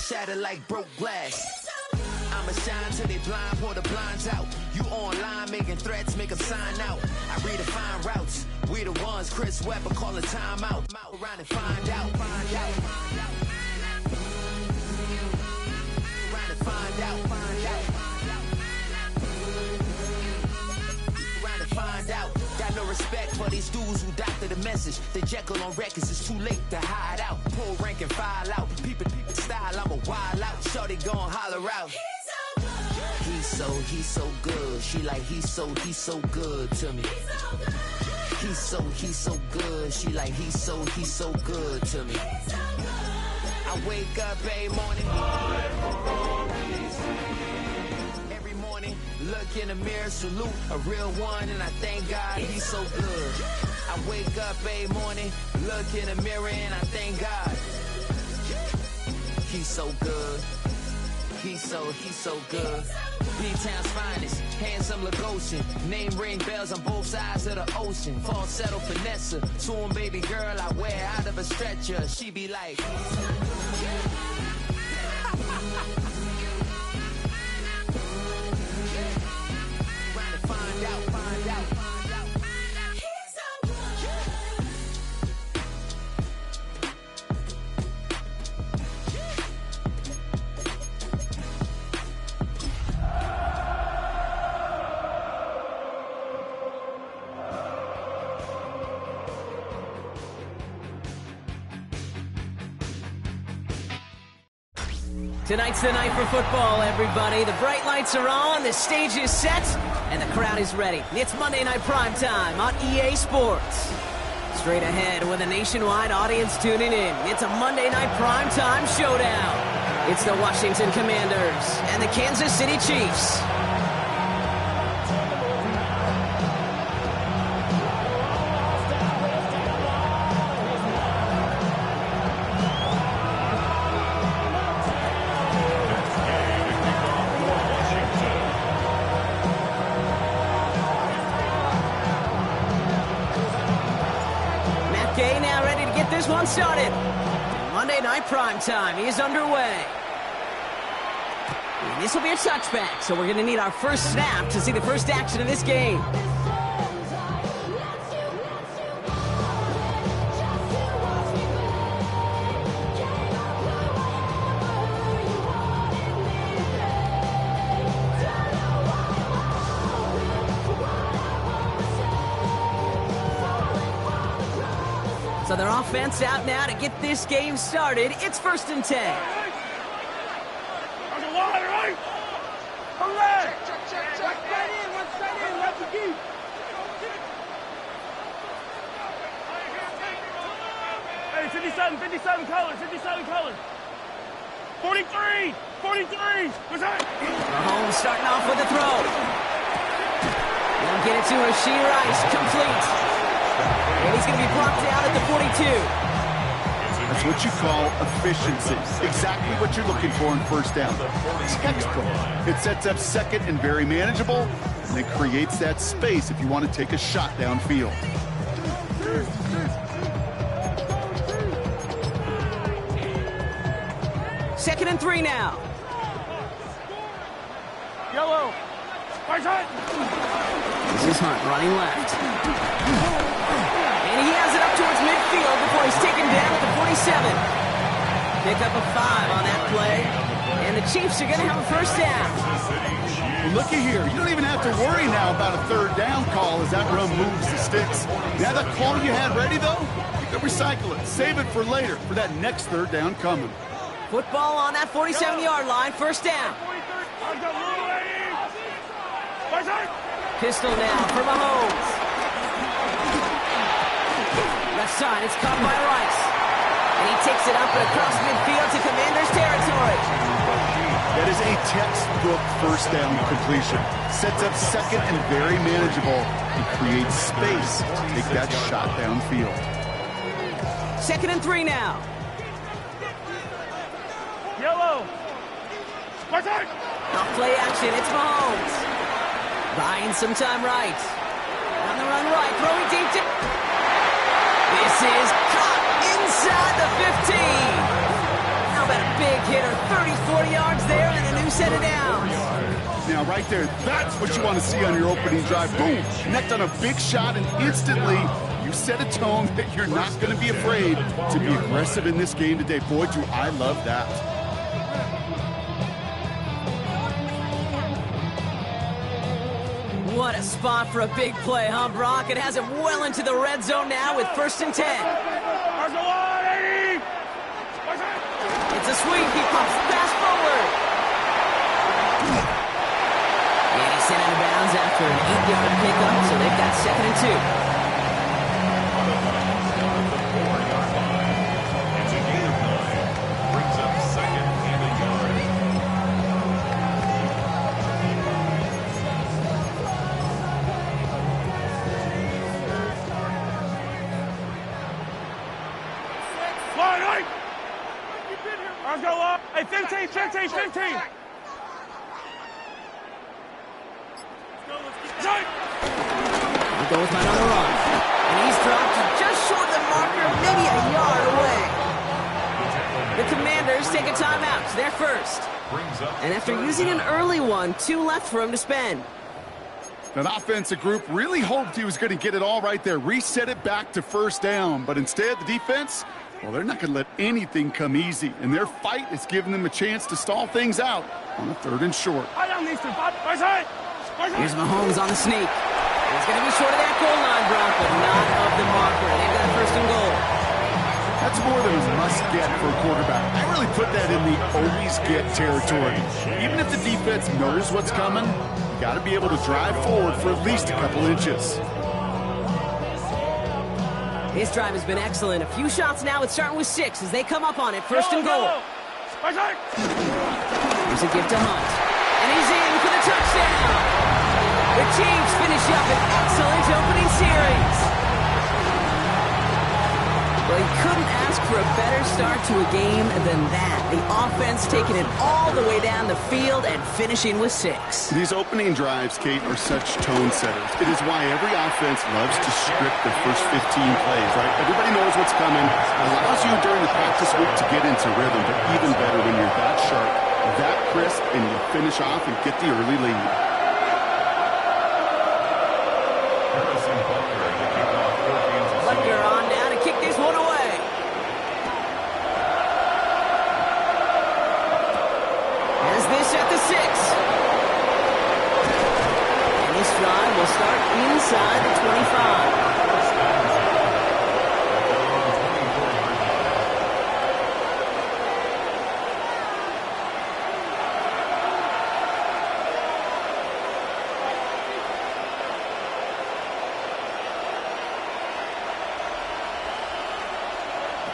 shatter like broke glass. I'ma shine till they blind, pull the blinds out. You online making threats, make them sign out. I redefine routes. We the ones Chris Webber calling time out. Around and find out. Find out. Around and find out. Find out. Around and find out. Got no respect for these dudes who doctor the message. The Jekyll on records, it's too late to hide out. Pull rank and file out. People style, I'm a wild out. Shorty gon' holler out. He's so good. She like he's so good to me. He's so good. She like he's so good to me. I wake up every morning, look in the mirror, salute a real one, and I thank God he's so good. I wake up every morning, look in the mirror, and I thank God he's so good. He's so good. B-Town's finest, handsome Lagosian. Name ring bells on both sides of the ocean. Falsetto finesse, soon baby girl I wear out of a stretcher. She be like, trying to find out. Tonight's the night for football, everybody. The bright lights are on, the stage is set, and the crowd is ready. It's Monday Night Primetime on EA Sports. Straight ahead with a nationwide audience tuning in, it's a Monday Night Primetime showdown. It's the Washington Commanders and the Kansas City Chiefs. Now ready to get this one started. Monday Night Primetime is underway. And this will be a touchback, so we're going to need our first snap to see the first action of this game. So their offense out now to get this game started. It's 1st and 10. Check. Hey, 57 colors. 43. What's that? Mahomes starting off with a throw. They'll get it to Rashee Rice, complete. And he's going to be brought down at the 42. That's what you call efficiency. Exactly what you're looking for in first down. Textbook. It sets up second and very manageable, and it creates that space if you want to take a shot downfield. Second and 3 now. Yellow. Right side. This is Hunt running left. And he has it up towards midfield before he's taken down at the 47. Pick up a 5 on that play. And the Chiefs are going to have a first down. Well, looky here. You don't even have to worry now about a third down call as that run moves the sticks. Now that call you had ready, though, you can recycle it. Save it for later for that next third down coming. Football on that 47-yard line. First down. Pistol now for Mahomes. Left side, it's caught by Rice. And he takes it up and across midfield to Commanders territory. That is a textbook first down completion. Sets up second and very manageable. It creates space to take that shot downfield. 2nd and 3 now. Yellow. Off play action, it's Mahomes. Buying some time right. On the run right, throwing deep to... This is caught inside the 15. How about a big hitter. 30, 40 yards there and a new set of downs. Now, right there, that's what you want to see on your opening drive. Boom, connect on a big shot, and instantly you set a tone that you're not going to be afraid to be aggressive in this game today. Boy, do I love that. What a spot for a big play, huh, Brock? It has him well into the red zone now with 1st and 10. It's a sweep. He pops the pass forward. And he's sent out of bounds after an 8-yard pickup, so they've got 2nd and 2. Let's go up. Hey, 15, 15, 15. He goes man on the run. And he's dropped just short of the marker, maybe a yard away. The Commanders take a timeout. They're first. And after using an early one, 2 left for him to spend. That offensive group really hoped he was going to get it all right there, reset it back to 1st down. But instead, the defense, well, they're not going to let anything come easy. And their fight is giving them a chance to stall things out on a 3rd and short. Here's Mahomes on the sneak. He's going to be short of that goal line, Brock, but not of the marker. They've got 1st and goal. That's more than a must-get for a quarterback. I really put that in the always-get territory. Even if the defense knows what's coming, you got to be able to drive forward for at least a couple inches. His drive has been excellent. A few shots now. It's starting with 6 as they come up on it. 1st and goal. Here's a gift to Hunt. And he's in for the touchdown. The Chiefs finish up an excellent opening series. Well, he couldn't ask for a better start to a game than that. The offense taking it all the way down the field and finishing with 6. These opening drives, Kate, are such tone setters. It is why every offense loves to script their first 15 plays, right? Everybody knows what's coming. Allows you during the practice week to get into rhythm, but even better when you're that sharp, that crisp, and you finish off and get the early lead. Butker on now to kick this one away. As this at the 6. And this drive will start inside the 25.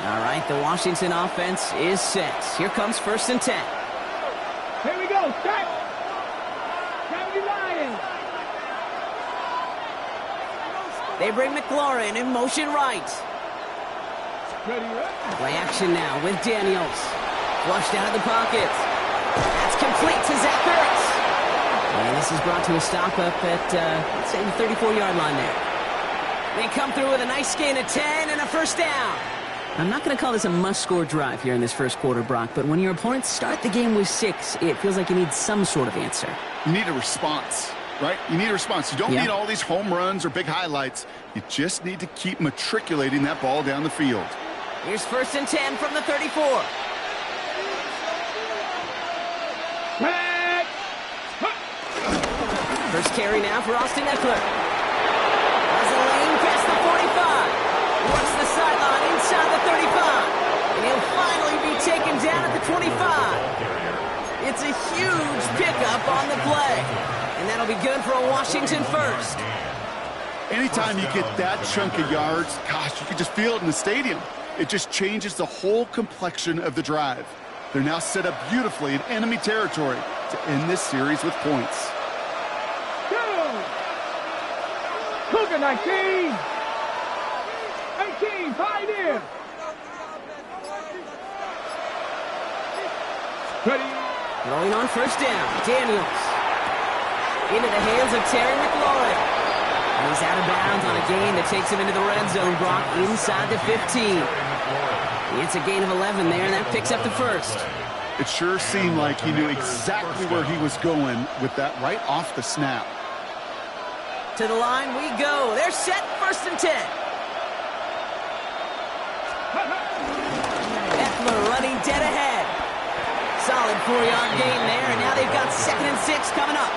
All right, the Washington offense is set. Here comes 1st and 10. Here we go. Set. County Lions. They bring McLaurin in motion right. Ready, Play action now with Daniels. Flushed out of the pocket. That's complete to Zach Ertz. And this is brought to a stop up at, let's say, the 34-yard line there. They come through with a nice gain of 10 and a 1st down. I'm not going to call this a must-score drive here in this 1st quarter, Brock, but when your opponents start the game with 6, it feels like you need some sort of answer. You need a response, right? You need a response. You don't need all these home runs or big highlights. You just need to keep matriculating that ball down the field. Here's 1st and 10 from the 34. First carry now for Austin Eckler. Has a lane past the 45. Works the sideline inside the 35. And he'll finally be taken down at the 25. It's a huge pickup on the play. And that'll be good for a Washington 1st. Anytime you get that chunk of yards, gosh, you can just feel it in the stadium. It just changes the whole complexion of the drive. They're now set up beautifully in enemy territory to end this series with points. Cougar 19. 18, Pioneer. Ready. Rolling on 1st down, Daniels. Into the hands of Terry McLaurin. And he's out of bounds on a gain that takes him into the red zone, Brock, inside the 15. It's a gain of 11 there, and that picks up the 1st. It sure seemed like he knew exactly where he was going with that right off the snap. To the line we go. They're set, 1st and 10. Eckler running dead ahead. Solid 4-yard gain there, and now they've got 2nd and 6 coming up.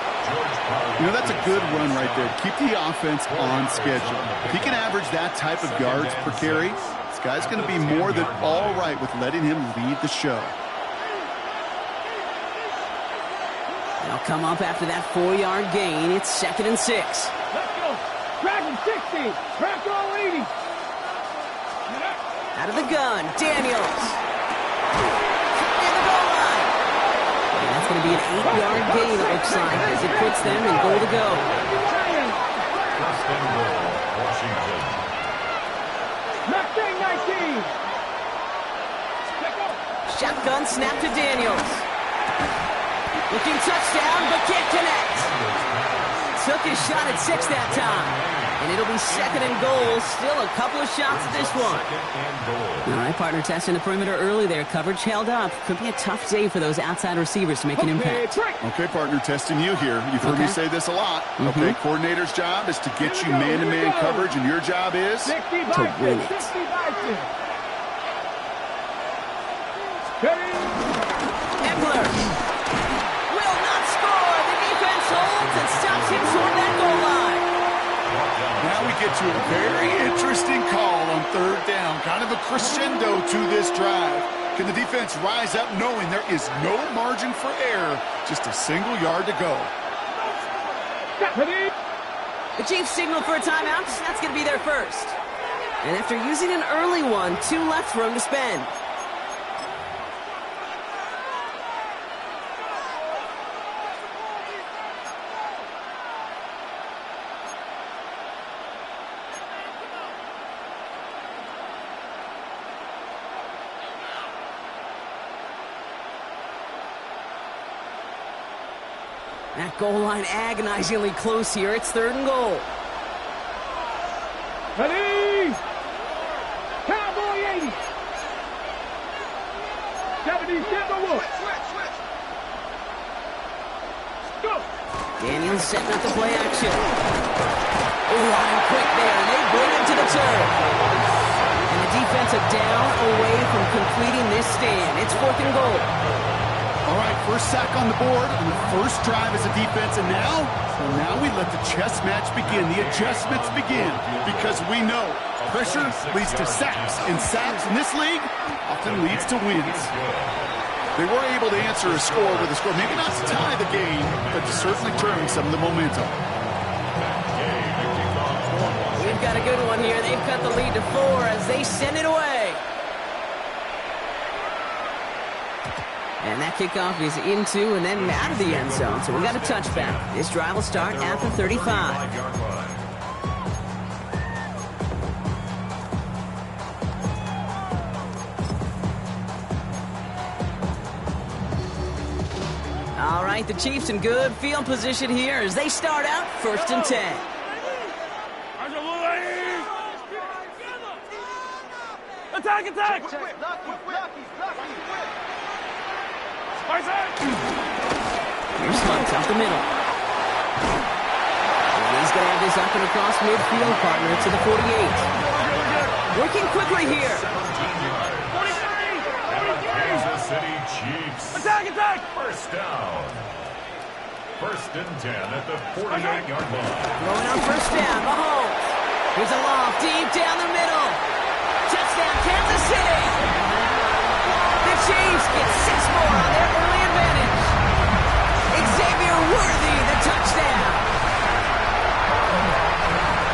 You know, that's a good run right there. Keep the offense on schedule. If he can average that type of yards per carry, this guy's going to be more than all right with letting him lead the show. They'll come up after that 4-yard gain. It's 2nd and 6. Let's go. Dragon 60. Dragon 80. Out of the gun, Daniels. In the goal line. And that's going to be an 8-yard gain, it looks like, as it puts them in goal to go. First and goal, Washington. 19. Shotgun snap to Daniels. Looking touchdown, but can't connect. Took his shot at 6 that time. And it'll be 2nd and goal. Still a couple of shots at this one. All right, partner, testing the perimeter early there. Coverage held up. Could be a tough day for those outside receivers to make an impact. Okay, partner, testing you here. You've heard me say this a lot. Okay, coordinator's job is to get you man-to-man coverage, and your job is to win it. Eckler will not score. The defense holds and stops him toward that goal line. Now we get to a very interesting call on 3rd down. Kind of a crescendo to this drive. Can the defense rise up knowing there is no margin for error? Just a single yard to go. The Chiefs signal for a timeout. That's going to be their first. And after using an early one, 2 left for him to spend. That goal line agonizingly close here. It's 3rd and goal. Ready! Cowboy 80. 70, Timberwolves. Go! Daniels setting up the play action. Line quick there, and they bring him to the turf. And the defensive down away from completing this stand. It's 4th and goal. All right, first sack on the board on the first drive as a defense, and now we let the chess match begin, the adjustments begin, because we know pressure leads to sacks, and sacks in this league often leads to wins. They were able to answer a score with a score, maybe not to tie the game, but to certainly turn some of the momentum. We've got a good one here. They've cut the lead to 4 as they send it away. And that kickoff is into and then out of the end zone. So we got a touchback. This drive will start at the 35. All right, the Chiefs in good field position here as they start out 1st and 10. Attack, attack! Here's Hunt up the middle. And he's going to have this up and across midfield, partner, to the 48. Working quickly here. 43! Kansas City Chiefs. Attack, attack! First down. 1st and 10 at the 48-yard line. Throwing on 1st down, Mahomes. Here's a lob deep down the middle. Touchdown, Kansas City. The Chiefs get 6 more on their early advantage. Xavier Worthy, the touchdown.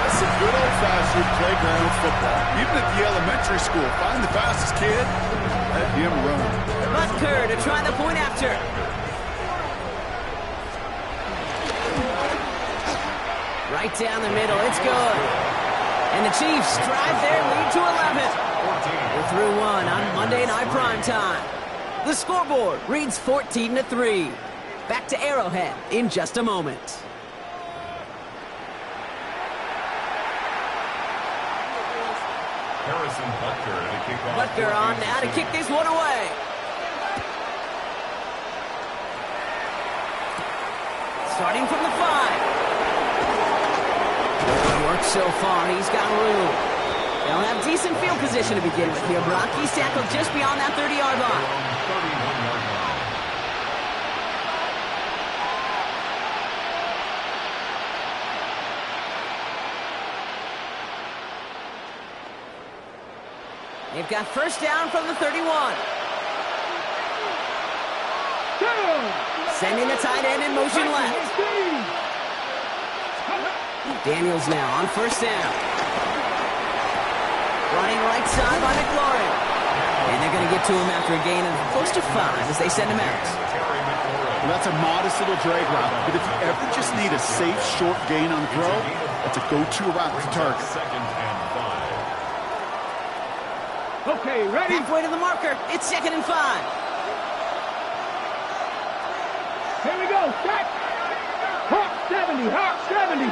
That's some good old-fashioned playground football. Even at the elementary school, find the fastest kid, let him run. Butker to try the point after. Right down the middle, it's good. And the Chiefs drive their lead to 11. We're through 1 on Monday Night Primetime. The scoreboard reads 14-3. Back to Arrowhead in just a moment. Harrison Butker to kick off. Butker on now to kick this one away. Starting from the 5. Worked so far, he's got room. They'll have decent field position to begin with here, Brock. He's tackled just beyond that 30-yard line. 31-yard line. They've got first down from the 31. Sending the tight end in motion left. Daniels now on first down. Running right side by McLaurin. And they're going to get to him after a gain of close to 5 as they send him out. Well, that's a modest little drag route, but if you ever just need a safe, short gain on the throw, that's a go-to route to target. Second and 5. Okay, ready? Halfway to the marker. It's 2nd and 5. Here we go. Set. Hawk 70. Hawk 70.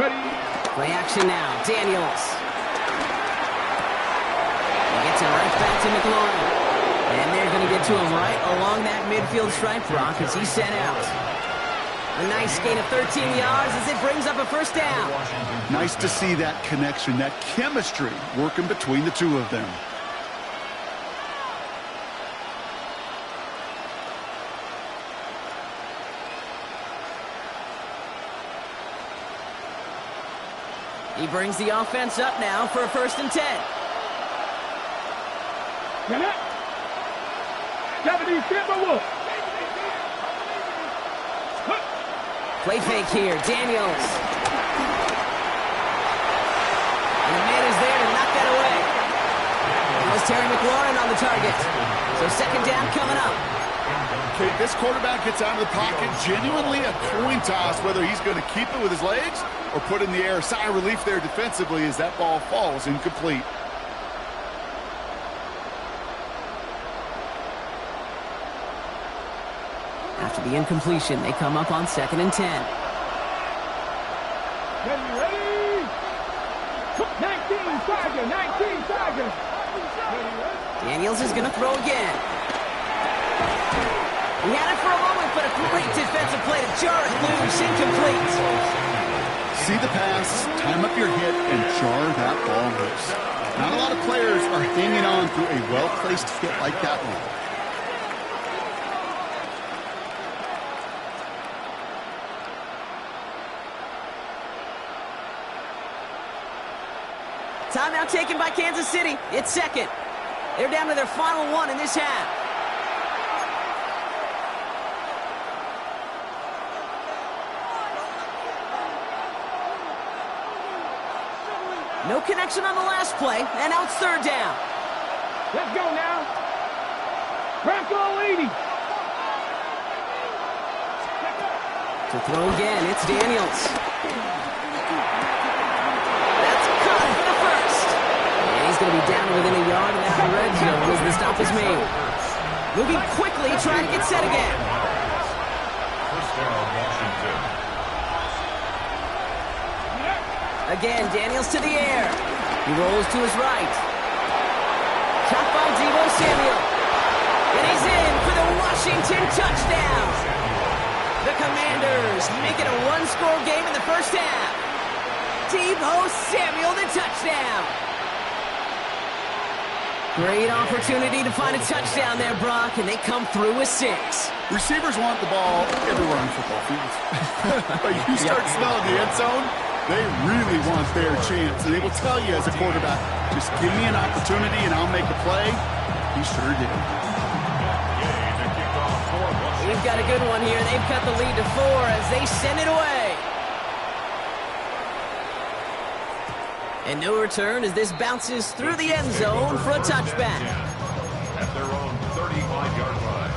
Ready? Play action now. Daniels. He gets it right back to McLaurin. And they're going to get to him right along that midfield stripe, Brock, as he's sent out. A nice gain of 13 yards as it brings up a first down. Nice to see that connection, that chemistry working between the two of them. He brings the offense up now for a 1st and 10. 70, Timberwolf. Play fake here. Daniels. And the man is there to knock that away. It was Terry McLaurin on the target. So 2nd down coming up. Okay, this quarterback gets out of the pocket, genuinely a coin toss whether he's going to keep it with his legs or put in the air. Sigh of relief there defensively as that ball falls incomplete. After the incompletion, they come up on 2nd and 10. Ready? 19, Tiger. 19, Tiger. Daniels is going to throw again. He had it for a moment, but a great defensive play to jar it loose. Incomplete. See the pass, time up your hit, and jar that ball loose. Not a lot of players are hanging on through a well-placed hit like that one. Timeout taken by Kansas City. It's 2nd. They're down to their final 1 in this half. No connection on the last play, and now it's 3rd down. Let's go now. Bronco 80. To throw again, it's Daniels. That's caught for the 1st. And he's going to be down within a yard of that red zone as the stop is made. Moving quickly, trying to get set again. First down, Washington. Again, Daniels to the air. He rolls to his right. Shot by Deebo Samuel. And he's in for the Washington touchdown. The Commanders make it a 1-score game in the first half. Deebo Samuel, the touchdown. Great opportunity to find a touchdown there, Brock, and they come through with 6. Receivers want the ball everywhere on football fields. But you start smelling the end zone, they really want their chance. And they will tell you as a quarterback, just give me an opportunity and I'll make a play. He sure did. We've got a good one here. They've cut the lead to 4 as they send it away. And no return as this bounces through the end zone for a touchback. At their own 35-yard line.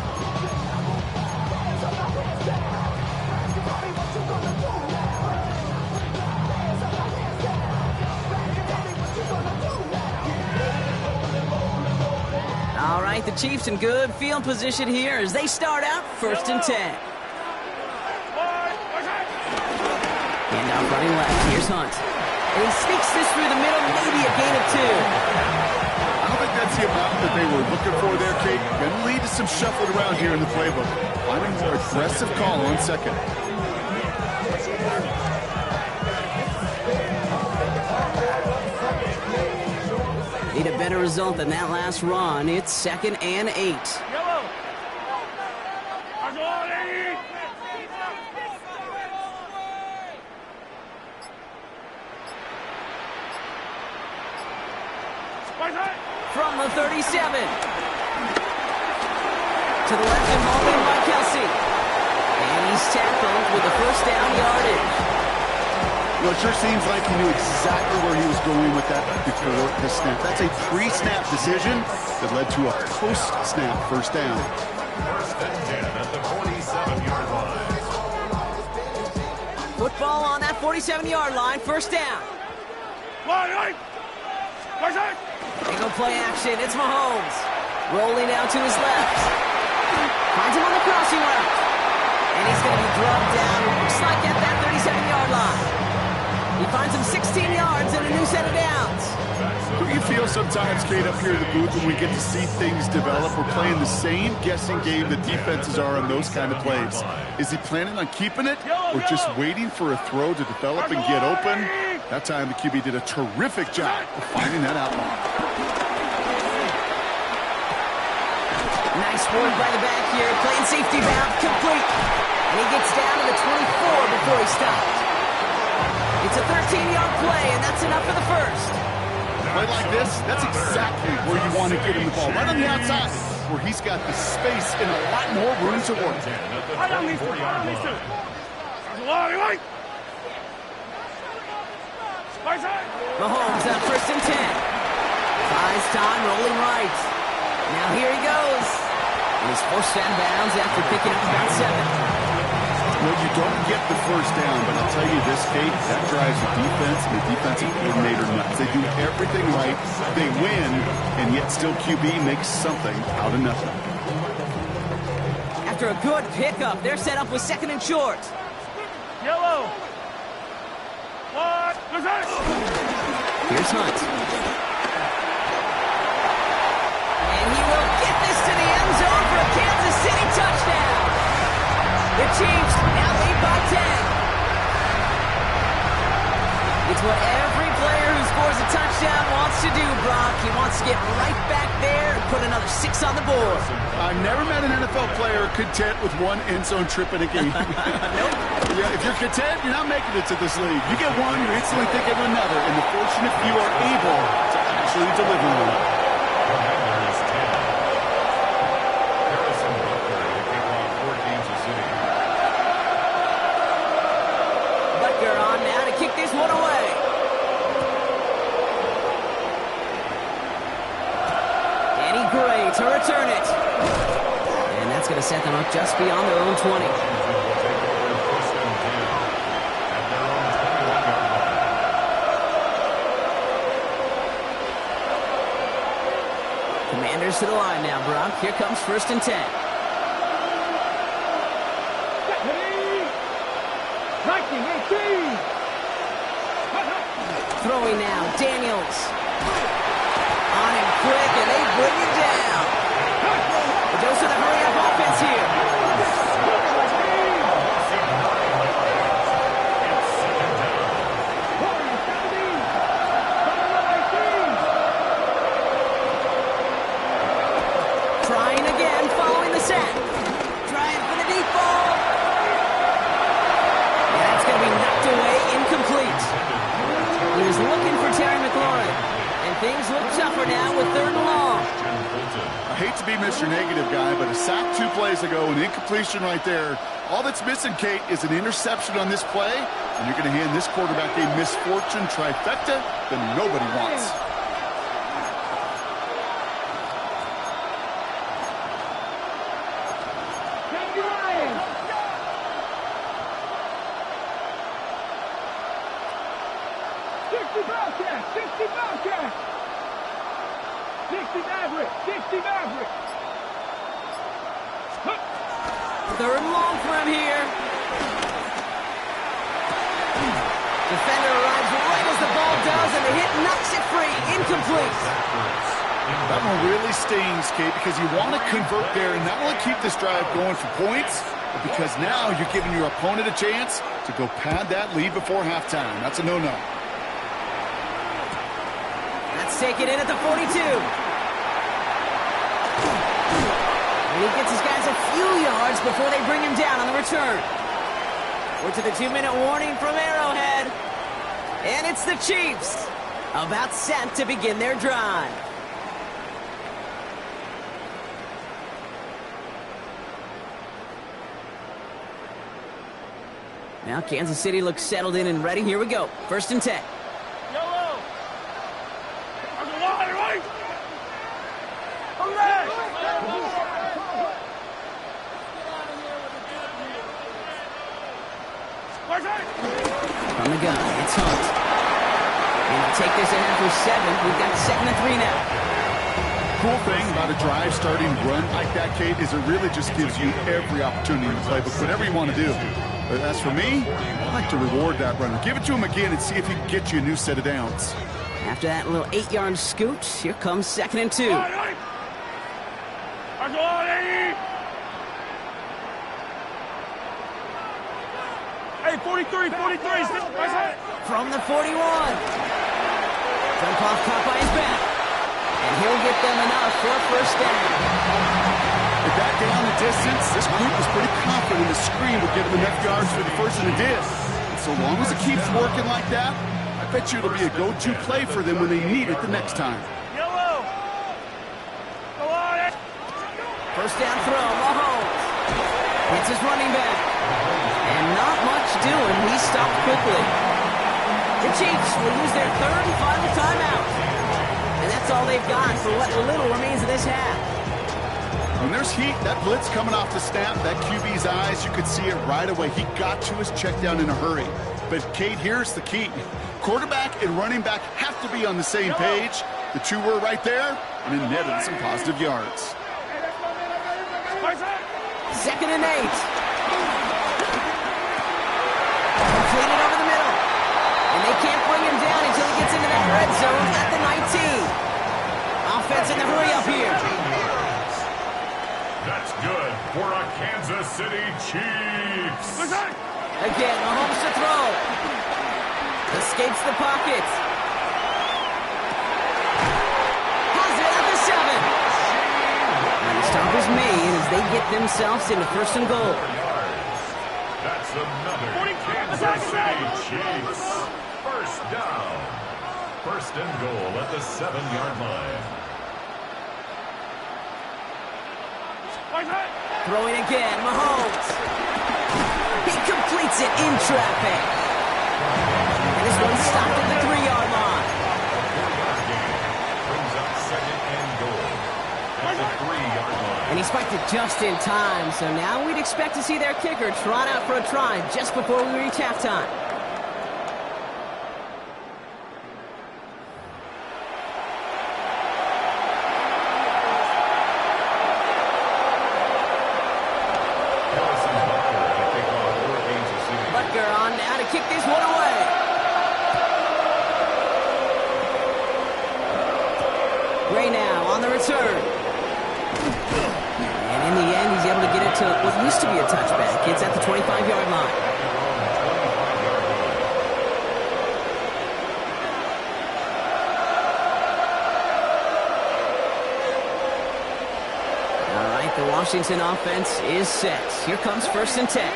All right, the Chiefs in good field position here as they start out 1st and 10. Handoff running left. Here's Hunt. And he sneaks this through the middle, maybe a gain of 2. I don't think that's the amount that they were looking for there, Kate. Going to lead to some shuffling around here in the playbook. Find a more aggressive call on second. Need a better result than that last run. It's 2nd and 8. Yellow. From the 37. To the left and holding by Kelsey. And he's tackled with the first down yardage. Well, it sure seems like he knew exactly where he was going with that before the snap. That's a pre-snap decision that led to a post-snap first down. First and 10 at the 47-yard line. Football on that 47-yard line, first down. They go play action. It's Mahomes. Rolling out to his left. Finds him on the crossing route. And he's going to be drugged down, looks like at that 37-yard line. He finds him 16 yards and a new set of downs. Do you feel sometimes, Kate, up here in the booth when we get to see things develop? We're playing the same guessing game that defenses are on those kind of plays. Is he planning on keeping it or just waiting for a throw to develop and get open? That time the QB did a terrific job of finding that outlet. Nice work by the back here. Playing safety valve complete. And he gets down to the 24 before he stopped. It's a 13-yard play, and that's enough for the first. Play like this, that's exactly where you want to get him the ball. Right on the outside, where he's got the space and a lot more room to work. Mahomes on first and 10. Buys time, rolling right. Now here he goes. And he's forced out of bounds after picking up about 7. Well, you don't get the first down, but I'll tell you this, Kate, that drives the defense and the defensive coordinator nuts. They do everything right, they win, and yet still QB makes something out of nothing. After a good pickup, they're set up with 2nd and short. Yellow. What? Here's Hunt. And he will get this to the end zone for a Kansas City touchdown. The Chiefs now lead by 10. It's what every player who scores a touchdown wants to do, Brock. He wants to get right back there and put another 6 on the board. I've never met an NFL player content with one end zone trip in a game. Nope. Yeah, if you're content, you're not making it to this league. You get one, you're instantly thinking of another, and the fortunate few are able to actually deliver one. One away. Danny Gray to return it. And that's going to set them up just beyond their own 20. Commanders to the line now, Brock. Here comes first and 10. Throwing now, Daniels. On him quick, and they bring him down. The dose of the hurry-up offense here. Trying again, following the sack. Trying for the deep ball. And that's going to be knocked away, incomplete. He was looking for Terry McLaurin, and things look tougher now with 3rd and long. I hate to be Mr. Negative guy, but a sack 2 plays ago, an incompletion right there. All that's missing, Kate, is an interception on this play, and you're going to hand this quarterback a misfortune trifecta that nobody wants. Third and long for him here. Defender arrives right as the ball does, and the hit knocks it free. Incomplete. That one really stings, Kate, because you want to convert there and not only keep this drive going for points, but because now you're giving your opponent a chance to go pad that lead before halftime. That's a no-no. Let's take it in at the 42. And he gets his guys a few yards before they bring him down on the return. We're to the 2-minute warning from Arrowhead. And it's the Chiefs, about set to begin their drive. Now Kansas City looks settled in and ready. Here we go. 1st and 10. Yellow. On the line, right? On the leg. From the gun, it's Hunt. And he'll take this ahead for 7. We've got 2nd and 3 now. Cool thing about a drive starting run like that, Kate, is it really just gives you every opportunity to play with whatever you want to do. But as for me, I like to reward that runner. Give it to him again and see if he can get you a new set of downs. After that little 8-yard scoot, here comes 2nd and 2. Hey, 43. From the 41. Jump off caught by his back. And he'll get them enough for a 1st down. With that down the distance, this group was pretty confident the screen would give them enough yards for the 1st and it did. And so long as it keeps working like that, I bet you it'll be a go-to play for them when they need it the next time. Yellow. Go on. 1st down throw, Mahomes. It's his running back. And not much doing. He stopped quickly. The Chiefs will use their 3rd and final timeout. And that's all they've got for what little remains of this half. When there's heat, that blitz coming off the snap, that QB's eyes, you could see it right away. He got to his check down in a hurry. But, Kate, here's the key. Quarterback and running back have to be on the same page. The two were right there, and it netted some positive yards. 2nd and 8. Completed over the middle. And they can't bring him down until he gets into that red zone at the 19. Offense in the hurry up here. That's good for a Kansas City Chiefs. Again, Mahomes to throw. Escapes the pocket. Has it at the 7. And the stop is made as they get themselves into 1st and goal. That's another Kansas City Chiefs. 1st down. 1st and goal at the 7-yard line. Throwing again, Mahomes. He completes it in traffic. And this one stopped at the 3-yard line. Brings up 2nd and goal at the 3-yard line. And he spiked it just in time, so now we'd expect to see their kicker trot out for a try just before we reach halftime. Kick this one away. Gray now on the return. And in the end, he's able to get it to what used to be a touchback. It's at the 25-yard line. All right, the Washington offense is set. Here comes 1st and 10.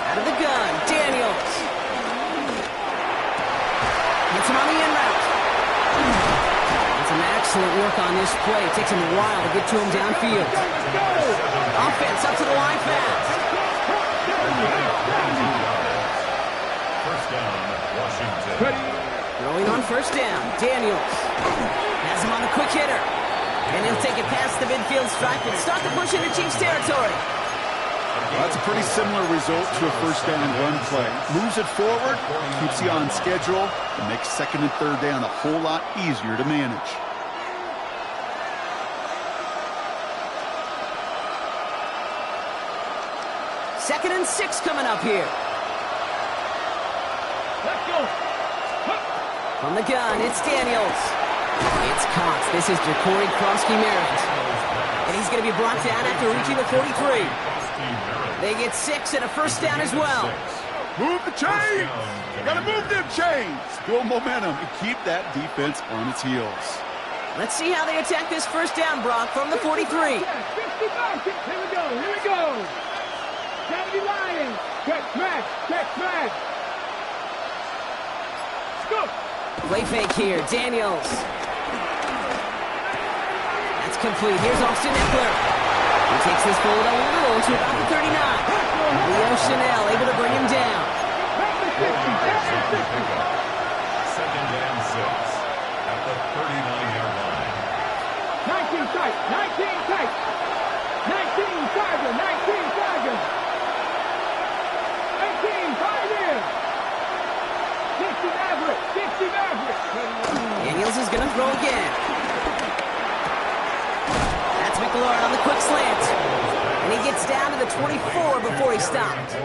Out of the gun, Daniels. Hits him on the in route. It's an excellent work on this play. It takes him a while to get to him downfield. Offense up to the line fast. 1st down, Washington. Throwing on 1st down, Daniels. Has him on the quick hitter. And he'll take it past the midfield stripe and start the push into Chiefs territory. Well, that's a pretty similar result to a 1st down run play. Moves it forward, keeps you on schedule, and makes 2nd and 3rd down a whole lot easier to manage. Second and 6 coming up here. Let's go. From the gun, it's Daniels. It's Cox. This is Ja'Cory Krosky-Merritt. And he's going to be brought down after reaching the 43. They get 6 and a first down as well. Move the chains! Gotta move them chains! Build momentum and keep that defense on its heels. Let's see how they attack this first down, Brock, from the 43. Here we go. Kennedy Lions. Check smash. Scoop. Play fake here, Daniels. That's complete. Here's Austin Eckler. He takes this forward a little to about the 39. Leo Chanel able to bring him down. Second and 6 at the 39-yard line. 19 tight. 19 Tiger. 18 5 60 Maverick. Daniels is going to throw again. That's McLaurin on the quick slant. And he gets down to the 24 before he stopped.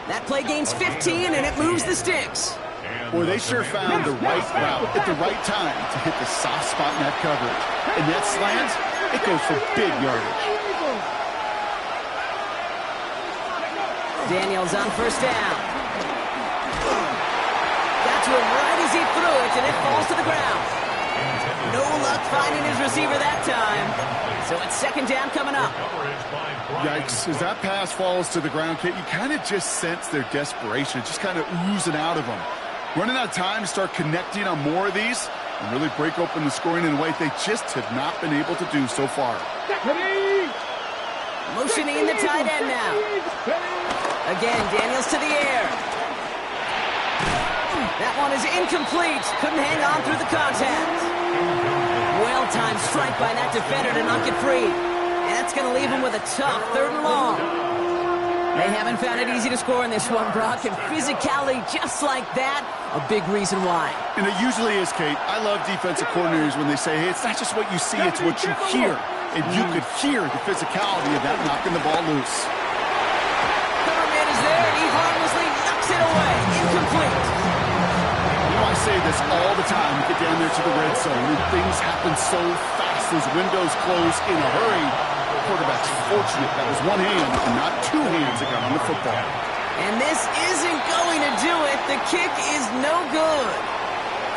That play gains 15, and it moves the sticks. Boy, they sure found the right route at the right time to hit the soft spot in that coverage. And that slant, it goes for big yardage. Daniels on first down. Got to him right as he threw it, and it falls to the ground. No luck finding his receiver that time. So it's second down coming up. Yikes, as that pass falls to the ground, Kate, you kind of just sense their desperation, just kind of oozing out of them. Running out of time to start connecting on more of these and really break open the scoring in a way they just have not been able to do so far. Motioning the tight end now. Again, Daniels to the air. That one is incomplete. Couldn't hang on through the contact. Well-timed strike by that defender to knock it free. And that's going to leave him with a tough 3rd and long. They haven't found it easy to score in this one, Brock, and physicality just like that, a big reason why. And it usually is, Kate. I love defensive coordinators when they say, hey, it's not just what you see, it's what you hear. And you could hear the physicality of that knocking the ball loose. Coverman is there, and he harmlessly knocks it away. Incomplete. You know, I say this all the time. You get down there to the red zone, and things happen so fast. Those windows close in a hurry. Quarterback's fortunate that was one hand and not two hands that got on the football. And this isn't going to do it. The kick is no good.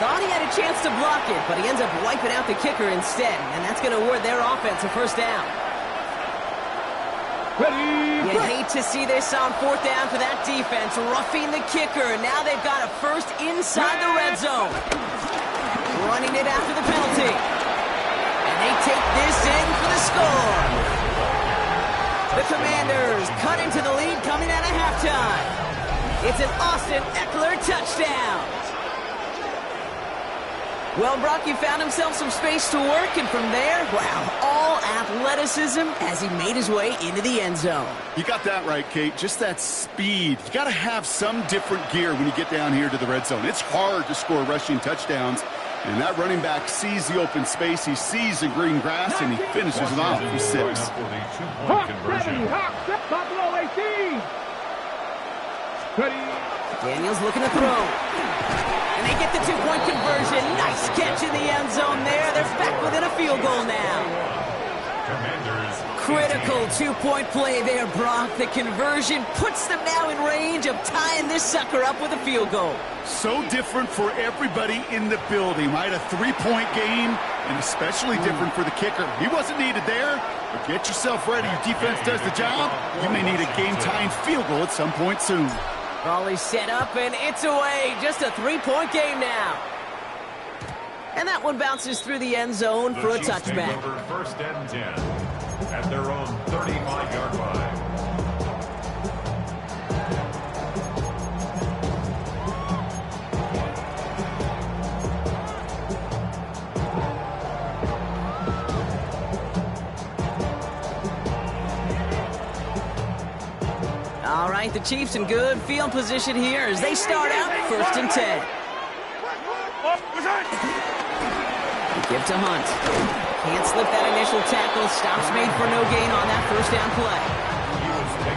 Thought he had a chance to block it, but he ends up wiping out the kicker instead, and that's going to award their offense a first down. You hate to see this on 4th down for that defense, roughing the kicker. Now they've got a first inside the red zone. Running it after the penalty. And they take this in for the score. The Commanders cut into the lead coming out of halftime. It's an Austin Eckler touchdown. Well, Brock, you found himself some space to work, and from there, wow, all athleticism as he made his way into the end zone. You got that right, Kate. Just that speed. You got to have some different gear when you get down here to the red zone. It's hard to score rushing touchdowns, and that running back sees the open space, he sees the green grass, and he finishes it off for 6. Buffalo 18. Daniels looking to throw. And they get the 2-point conversion. Nice catch in the end zone there. They're back within a field goal now. Critical 2-point play there, Brock. The conversion puts them now in range of tying this sucker up with a field goal. So different for everybody in the building, right? A 3-point game, and especially different for the kicker. He wasn't needed there, but get yourself ready. Your defense does the job. You may need a game-tying field goal at some point soon. Ball set up, and it's away. Just a 3-point game now. And that one bounces through the end zone for a touchback. First and 10 at their own 35-yard line. All right, the Chiefs in good field position here as they start out 1st and 10. Give to Hunt. Can't slip that initial tackle. Stops made for no gain on that first down play.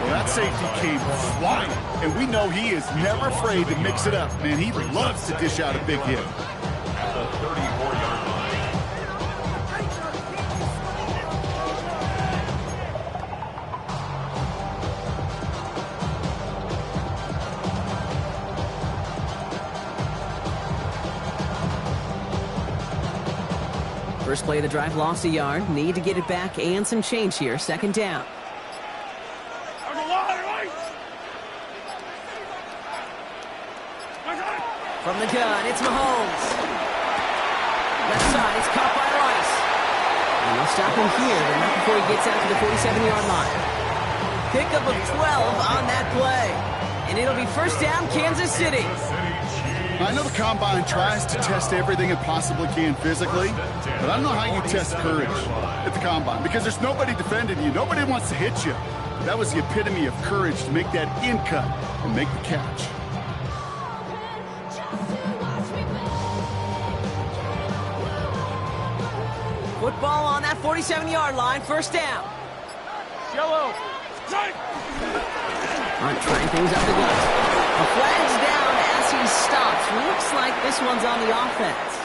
Well, that safety came flying, and we know he is never afraid to mix it up. Man, he loves to dish out a big hit. At the 34-yard line. First play of the drive lost a yard. Need to get it back and some change here. Second down. From the gun, it's Mahomes. Left side, it's caught by Rice. And they'll stop him here, but not before he gets out to the 47-yard line. Pickup of 12 on that play. And it'll be first down, Kansas City. I know the Combine tries to test everything it possibly can physically, but I don't know how you test courage at the Combine because there's nobody defending you. Nobody wants to hit you. That was the epitome of courage to make that in cut and make the catch. Football on that 47-yard line, first down. Yellow. Hunt trying things up the gut. A flag's down as he stops. Looks like this one's on the offense.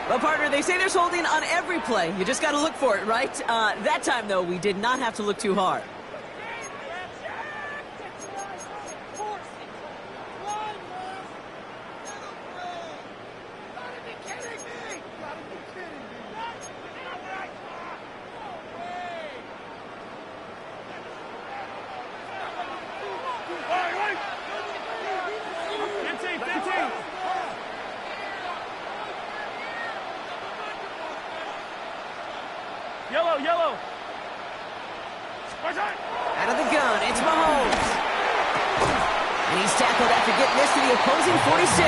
Well, partner, they say there's holding on every play. You just got to look for it, right? That time, though, we did not have to look too hard. Yellow. Out of the gun, it's Mahomes. And he's tackled after getting this to the opposing 46.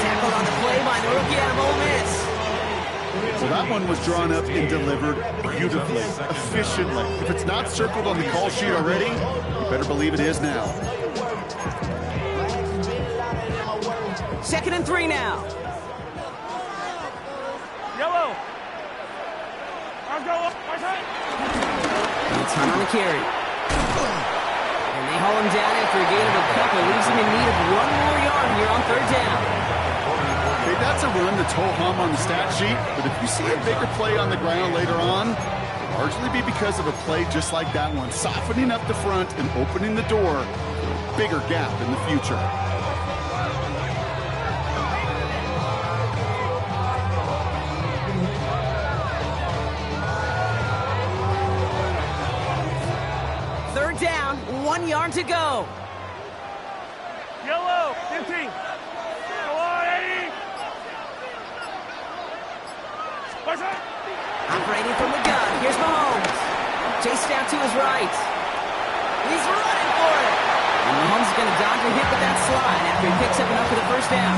Tackled on the play by the rookie out of Ole Miss. So that one was drawn up and delivered beautifully, efficiently. If it's not circled on the call sheet already, you better believe it is now. 2nd and 3 now. Yellow. It's Hunt on the carry. And they haul him down after a gain of a couple. Leaves him in need of one more yard here on 3rd down. Okay, that's a run that's ho-hum on the stat sheet, but if you see a bigger play on the ground later on, it'll largely be because of a play just like that one, softening up the front and opening the door for a bigger gap in the future. Down, 1 yard to go. Yellow, 15. Operating from the gun, here's Mahomes. Chased out to his right. He's running for it. And Mahomes is going to dodge a hit with that slide after he picks up enough for the first down.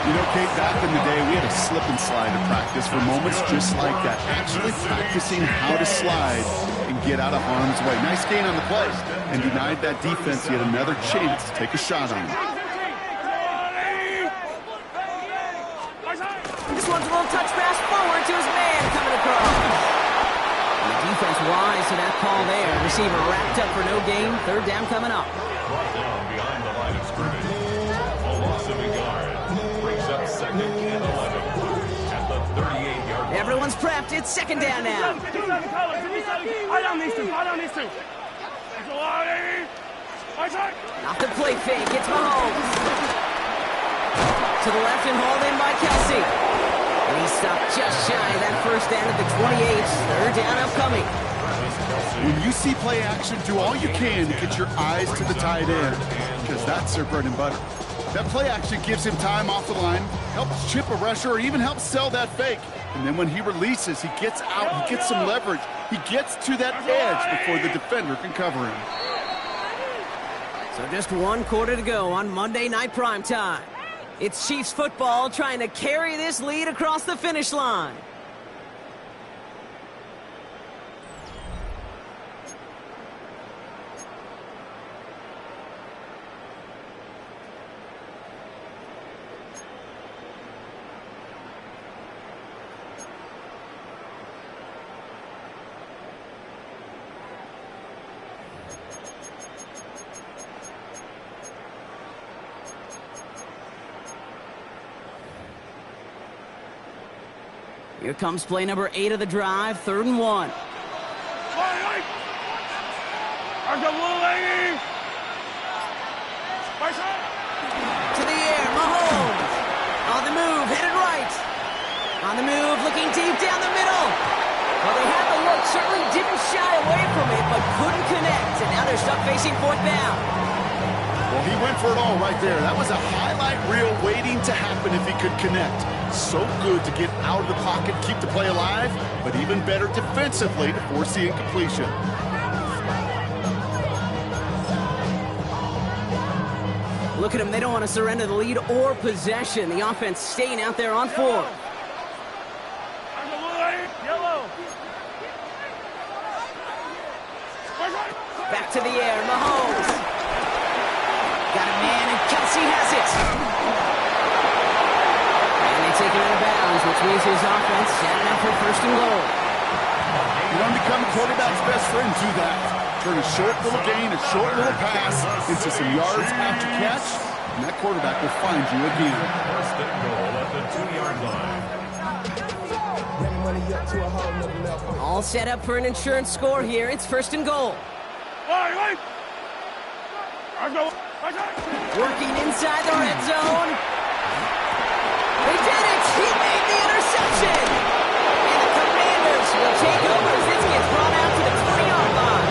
You know, Kate, back in the day, we had a slip and slide to practice for moments just like that. Actually practicing how to slide and get out of harm's way. Nice gain on the play and denied that defense yet another chance to take a shot on him. This one's a little touch pass forward to his man coming across. And the defense wise to that call there. Receiver wrapped up for no gain. 3rd down coming up. Brought down behind the line of scrimmage. A loss of a yard. Brings up 2nd and 11 at the 38-yard line. Everyone's prepped. It's 2nd down now. Eye down these two. Off the play fake. It's Mahomes. To the left and hauled in by Kelsey. And he stopped just shy of that first down at the 28. 3rd down upcoming. When you see play action, do all you can to get your eyes to the tight end, because that's their bread and butter. That play action gives him time off the line, helps chip a rusher, or even helps sell that fake. And then when he releases, he gets out, he gets some leverage. He gets to that edge before the defender can cover him. So just 1 quarter to go on Monday Night Primetime. It's Chiefs football trying to carry this lead across the finish line. Here comes play number 8 of the drive, 3rd and 1. To the air, Mahomes. On the move, headed right. On the move, looking deep down the middle. Well, they had the look, certainly didn't shy away from it, but couldn't connect. And now they're stuck facing fourth down. Well, he went for it all right there. That was a highlight reel waiting to happen if he could connect. So good to get out of the pocket, keep the play alive, but even better defensively to force the incompletion. Look at them. They don't want to surrender the lead or possession. The offense staying out there on fourth. Yellow. Back to the air, Mahomes. Got a man, and Kelsey has it. And they take it out of bounds, which means his offense setting up for first and goal. You want to become a quarterback's best friend, do that. Turn a short little gain, a short little pass into some yards after catch, and that quarterback will find you again. First and goal at the 2-yard line. All set up for an insurance score here. It's first and goal. Wait. Working inside the red zone. They did it! He made the interception! And the Commanders will take over as this gets brought out to the 20-yard line.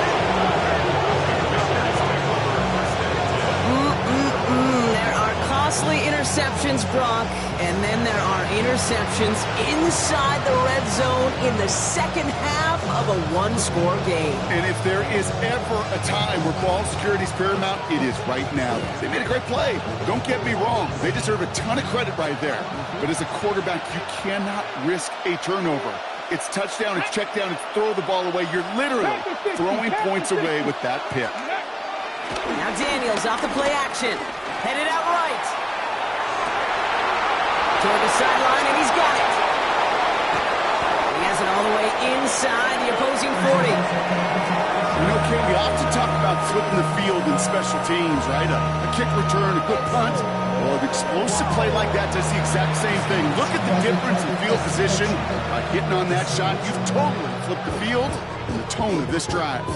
There are costly interceptions, Brock, and then there are interceptions inside the red zone in the second half of a one-score game. And if there is ever a time where ball security is paramount, it is right now. They made a great play. Don't get me wrong. They deserve a ton of credit right there. But as a quarterback, you cannot risk a turnover. It's touchdown, it's check down, it's throw the ball away. You're literally throwing points away with that pick. Now Daniels off the play action. Headed out right. Toward the sideline, and he's got it. He has it all the way inside the opposing 40. You know, Ken, we often talk about flipping the field in special teams, right? A kick return, a good punt. Well, an explosive play like that does the exact same thing. Look at the difference in field position. By hitting on that shot, you've totally flipped the field and the tone of this drive.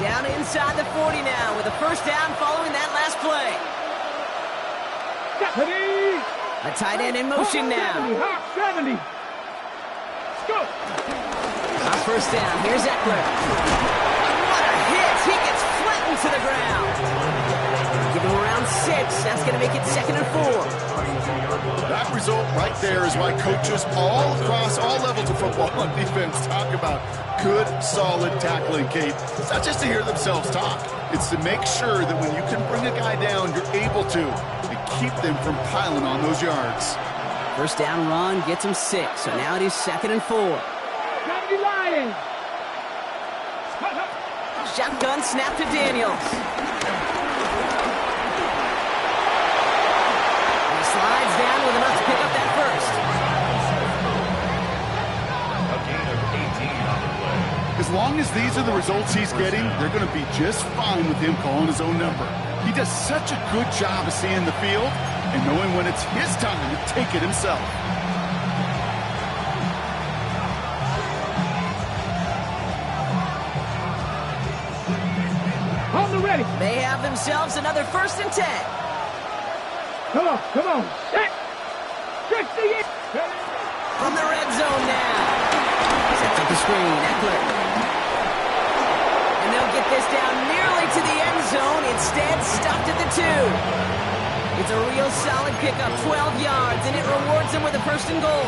Down inside the 40 now with a first down following that last play. A tight end in motion now. 70. Go. On first down, here's Eckler. What a hit! He gets flattened to the ground. Give him around 6. That's going to make it 2nd and 4. That result right there is why coaches all across all levels of football on defense talk about good, solid tackling, Kate. It's not just to hear themselves talk. It's to make sure that when you can bring a guy down, you're able to and keep them from piling on those yards. First down run gets him 6. So now it is 2nd and 4. Shotgun snap to Daniels. And he slides down with enough to pick up that first. A gain of 18 on the play. As long as these are the results he's getting, they're going to be just fine with him calling his own number. He does such a good job of seeing the field and knowing when it's his time to take it himself. Ready. They have themselves another 1st and 10. Come on. Set. Stretch the end. From the red zone now. Sets up the screen, Eckler. And they'll get this down nearly to the end zone. Instead, stopped at the 2. It's a real solid pickup, 12 yards, and it rewards them with a 1st and goal.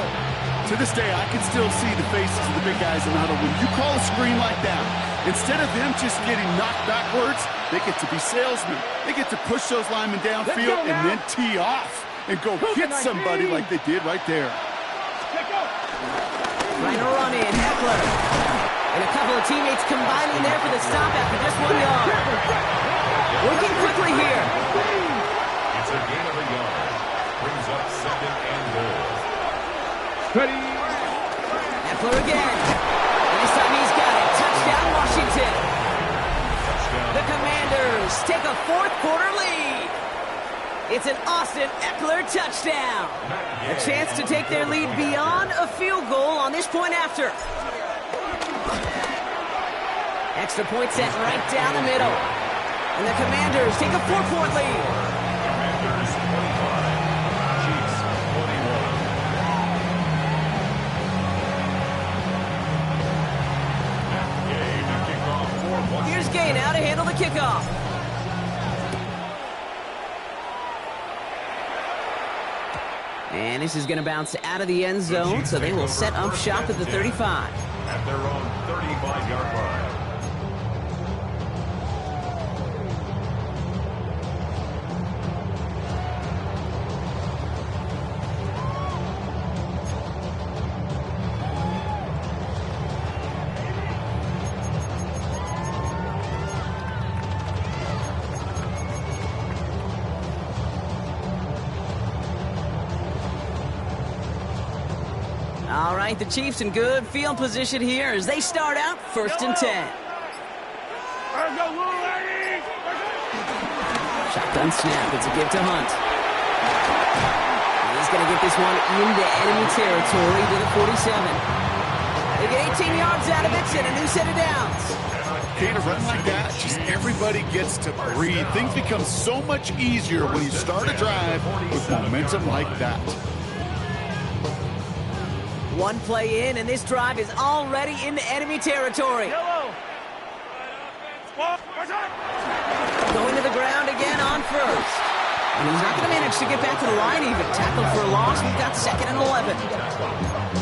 To this day, I can still see the faces of the big guys in the huddle. When you call a screen like that, instead of them just getting knocked backwards, they get to be salesmen. They get to push those linemen downfield and then tee off and go hit somebody like they did right there. Trying to run in, Eckler. And a couple of teammates combining there for the stop after just 1 yard. Working quickly here. It's a gain of a yard. Brings up 2nd and goal. Ready. Eckler again. And this time he's got it. Touchdown, Washington. The Commanders take a 4th quarter lead. It's an Austin Eckler touchdown. A chance to take their lead beyond a field goal on this point after. Extra point set right down the middle. And the Commanders take a 4-point lead. Commanders 25, Chiefs 21. Here's Gay now to handle the kickoff. And this is going to bounce out of the end zone, so they will set up shop at the 35. At their own 35-yard line. All right, the Chiefs in good field position here as they start out 1st and 10. Shotgun snap. It's a give to Hunt. He's going to get this one into enemy territory to the 47. They get 18 yards out of it and a new set of downs. Okay, to run like that, just everybody gets to breathe. Things become so much easier when you start a drive with momentum like that. One play in, and this drive is already into enemy territory. Going to the ground again on 1st. And he's not going to manage to get back to the line even. Tackled for a loss. We've got 2nd and 11.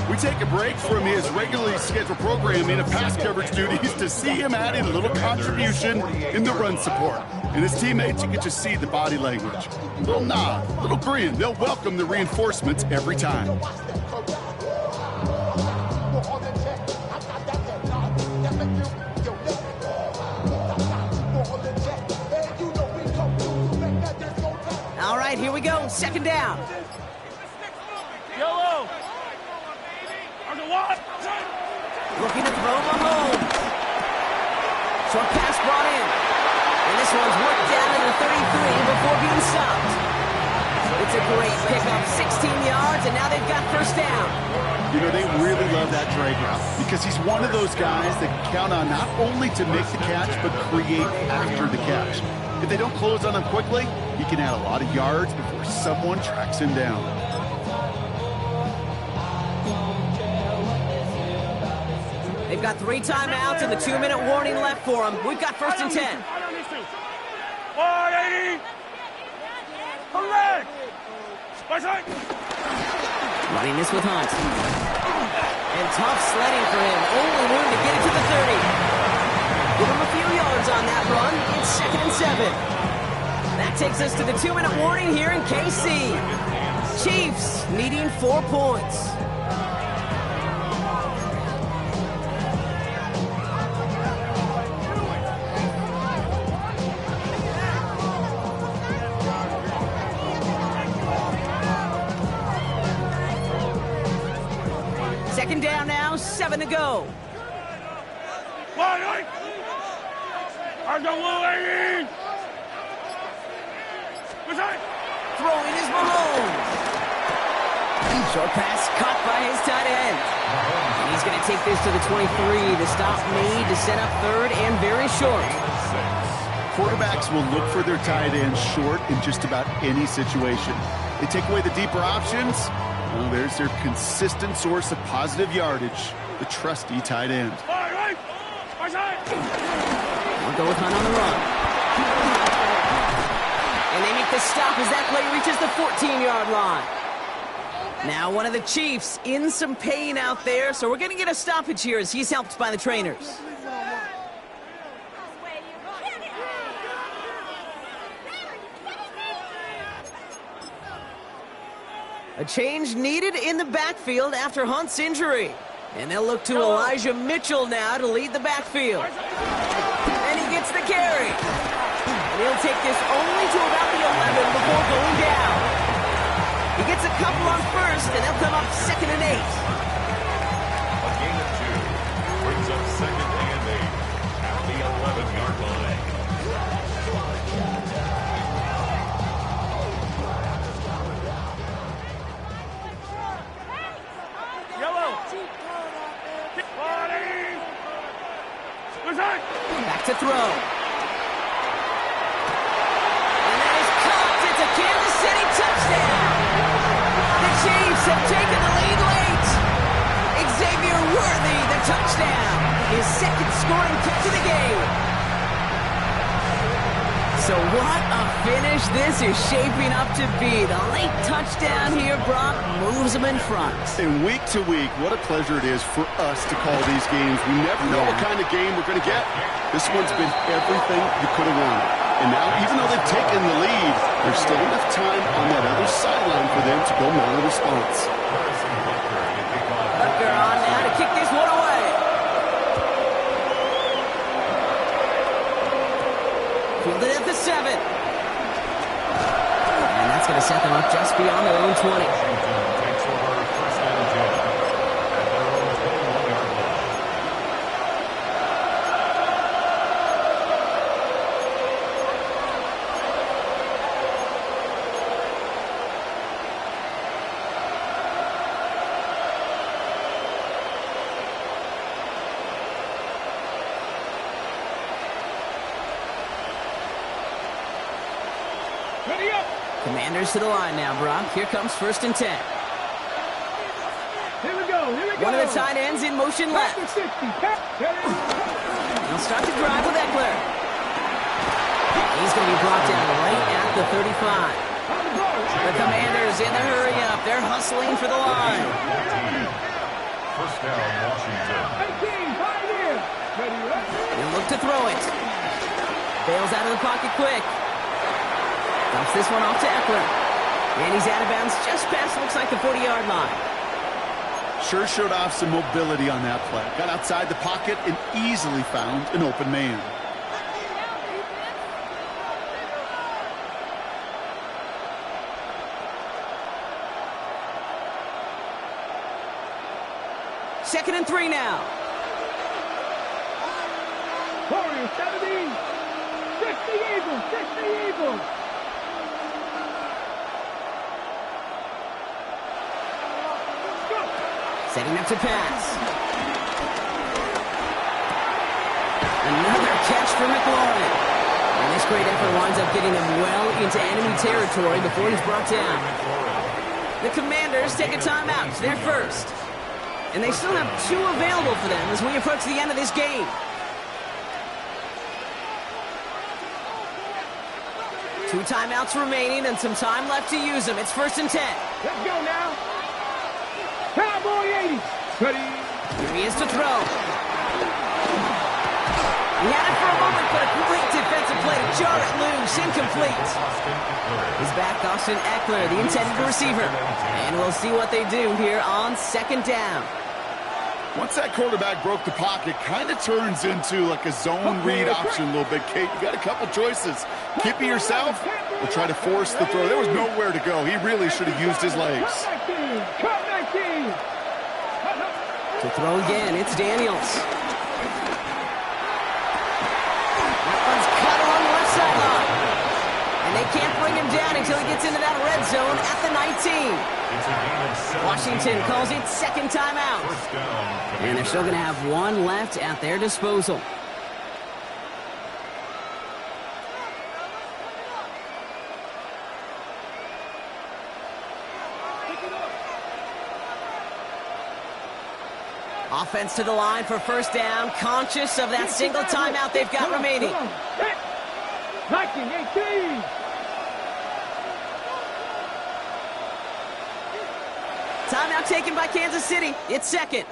We take a break from his regularly scheduled programming of pass coverage duties to see him add in a little contribution in the run support. And his teammates, you can just see the body language. Little nod, little grin. They'll welcome the reinforcements every time. All right, here we go. 2nd down. Yellow. Looking to throw Mahomes. Short pass brought in. And this one's worked down to the 33 before being stopped. It's a great pickup, 16 yards, and now they've got 1st down. You know, they really love that drag route because he's one of those guys that can count on not only to make the catch, but create after the catch. If they don't close on him quickly, he can add a lot of yards before someone tracks him down. They've got 3 timeouts and the 2-minute warning left for them. We've got 1st and 10. 180. Running this with Hunt. And tough sledding for him. Only room to get it to the 30. Give him a few yards on that run. It's 2nd and 7. That takes us to the 2-minute warning here in KC. Chiefs needing 4 points. Second down now, 7 to go. Throwing is Mahomes. Short pass caught by his tight end. And he's going to take this to the 23. The stop made to set up 3rd and very short. Quarterbacks will look for their tight end short in just about any situation. They take away the deeper options. Well, there's their consistent source of positive yardage, the trusty tight end. We'll go with Hunt on the run. And they make the stop as that play reaches the 14-yard line. Now one of the Chiefs in some pain out there, so we're going to get a stoppage here as he's helped by the trainers. A change needed in the backfield after Hunt's injury. And they'll look to Elijah Mitchell now to lead the backfield. And he gets the carry. And he'll take this only to about the 11 before going down. He gets a couple on 1st, and they'll come up 2nd and 8. A gain of 2 brings up 2nd and 8 at the 11-yard line. Back to throw. And that is caught. It's a Kansas City touchdown. The Chiefs have taken the lead late. Xavier Worthy, the touchdown. His 2nd scoring catch of the game. So what a finish this is shaping up to be. The late touchdown here, Brock, moves them in front. And week to week, what a pleasure it is for us to call these games. We never know what kind of game we're going to get. This one's been everything you could have wanted. And now, even though they've taken the lead, there's still enough time on that other sideline for them to go mount a response. Butker on now to kick this one away. Fielded at the 7. And that's going to set them up just beyond their own 20. Takes over first and 10 at their own 21-yard line. Ready up. Commanders to the line now, Brock. Here comes first and 10. Here we go. Here we go. One of the tight ends in motion left. 60. They'll start to drive with Eckler. He's going to be brought down right at the 35. The Commanders in the hurry up. They're hustling for the line. First down, Washington. 18, 5 in. Ready, ready. He'll look to throw it. Bails out of the pocket quick. Dumps this one off to Eckler. And he's out of bounds just past, looks like, the 40-yard line. Sure showed off some mobility on that play. Got outside the pocket and easily found an open man. Second and 3 now. Warriors, 70. 60 Eagles. 60 Eagles. Setting up to pass. Another catch for McLaurin. And this great effort winds up getting him well into enemy territory before he's brought down. The Commanders take a timeout. It's their first. And they still have 2 available for them as we approach the end of this game. Two timeouts remaining and some time left to use them. It's first and 10. Let's go now. Cowboy 80. Ready. Here he is to throw. He had it for a moment, but a great defensive play to jar it loose. Incomplete. His back, Austin Eckler, the intended receiver. And we'll see what they do here on second down. Once that quarterback broke the pocket, kind of turns into like a zone read option a little bit, Kate. You got a couple choices. Keep it yourself or try to force the throw. There was nowhere to go. He really should have used his legs. To throw again, it's Daniels. That one's cut along the left sideline. And they can't bring him down until he gets into that red zone at the 19. Washington calls it second timeout. And they're still going to have 1 left at their disposal. Offense to the line for first down, conscious of that single timeout they've got remaining. 19-18. Timeout taken by Kansas City. It's second.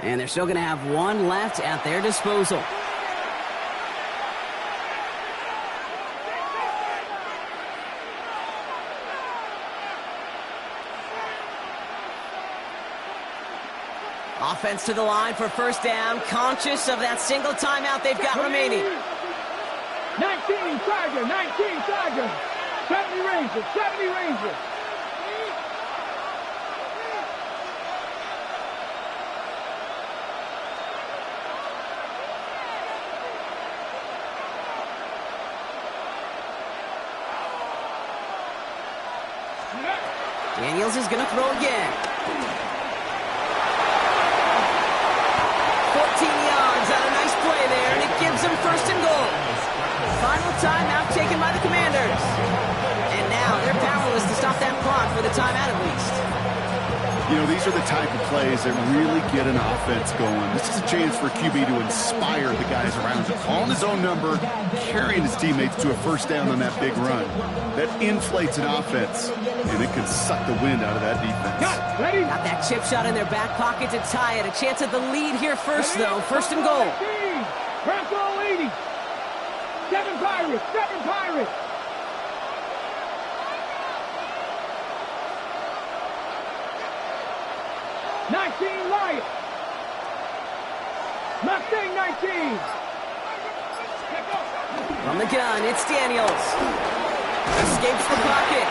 And they're still going to have 1 left at their disposal. Offense to the line for first down, conscious of that single timeout they've got remaining. 19 Tiger, 19 Tiger. 70 Rangers, 70 Rangers. Daniels is going to throw again. 14 yards on a nice play there, and it gives them first and goal. Final timeout taken by the Commanders. And now they're powerless to stop that clock for the timeout at least. You know, these are the type of plays that really get an offense going. This is a chance for QB to inspire the guys around him. Calling his own number, carrying his teammates to a first down on that big run. That inflates an offense, and it can suck the wind out of that defense. Got that chip shot in their back pocket to tie it. A chance at the lead here first, though. First and goal. Press all 80. 7 Pirates. 7 Pirates. Lions. Mustang 19. From the gun, it's Daniels. Escapes the pocket.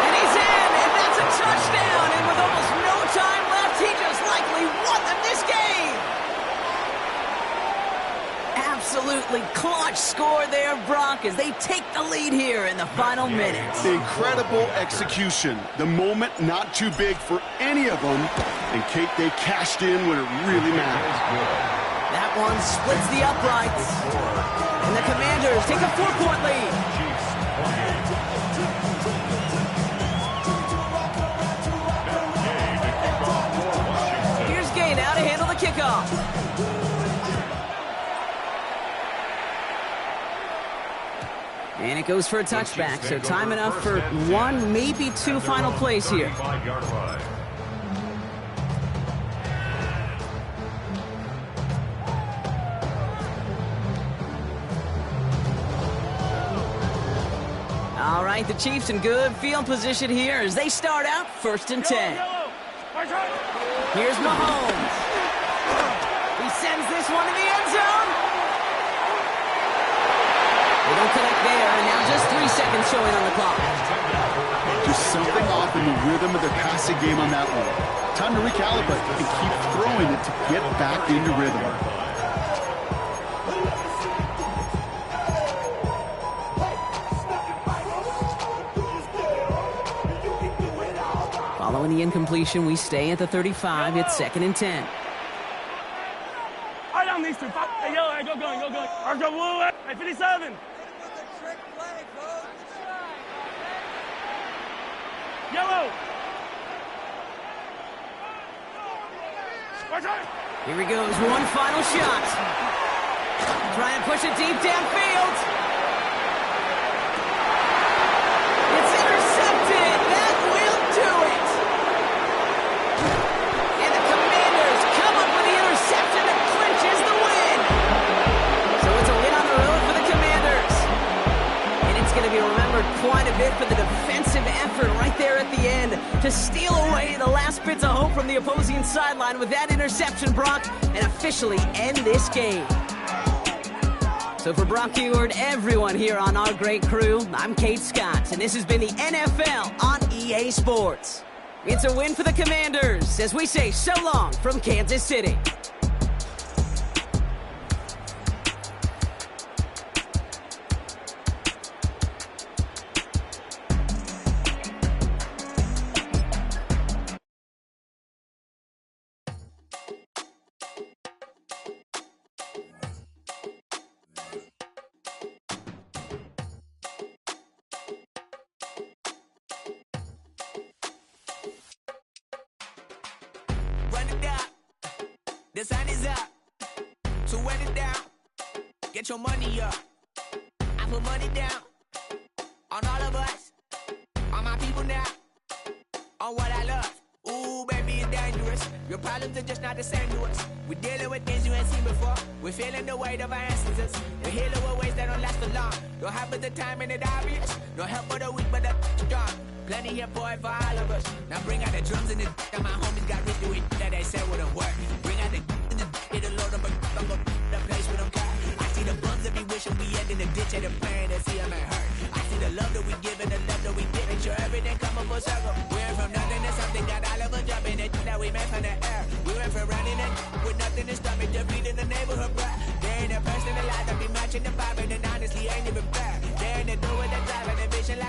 And he's in, and that's a touchdown. And with almost no time left, he just likely won them this game. Absolutely clutch score there, Brock, as they take the lead here in the final minutes. Incredible execution. The moment not too big for any of them. And Kate, they cashed in when it really matters. That one splits the uprights. And the Commanders take a 4-point lead. Here's Gay now to handle the kickoff. And it goes for a touchback, so time enough for 1, maybe 2 final plays here. All right, the Chiefs in good field position here as they start out 1st and 10. Here's Mahomes. He sends this one to the end zone. They don't connect there, and now just 3 seconds showing on the clock. Just something off in the rhythm of the passing game on that one. Time to recalibrate and keep throwing it to get back into rhythm. Following the incompletion, we stay at the 35. It's 2nd and 10. I don't need to. Hey, yo, go going. Argo Blue, 57. Yellow. Here he goes, one final shot. Try and push it deep downfield. It's intercepted. That will do it. And the Commanders come up with the interception that clinches the win. So it's a win on the road for the Commanders. And it's going to be remembered quite a bit for the defensive effort right there at the end to steal away the last bits of hope from the opposing sideline with that interception, Brock, and officially end this game. So for Brock Eward, everyone here on our great crew, I'm Kate Scott, and this has been the NFL on EA Sports. It's a win for the Commanders as we say so long from Kansas City. The sun is up, so wet it down, get your money up. I put money down on all of us, on my people now, on what I love. Ooh, baby, it's dangerous. Your problems are just not the same to us. We're dealing with things you ain't seen before. We're feeling the weight of our ancestors. We're healing with ways that don't last for long. Don't have but the time and it obvious. No help for the weak, but the strong. Plenty here for it for all of us. Now bring out the drums and the that my homies got rich doing that they said wouldn't work. Bring out the it'll load up I'm gonna the place with them car. I see the bums that be wishing we end in the ditch and the plan to see them ain't hurt. I see the love that we give and the love that we get. Make sure everything come up full circle. We went from nothing to something, got all of us jumping it that we made from the air. We went from running and with nothing to stomach, just beating the neighborhood bruh. There ain't a person alive that be matching the vibe, and honestly ain't even fair. There ain't a do with the driver.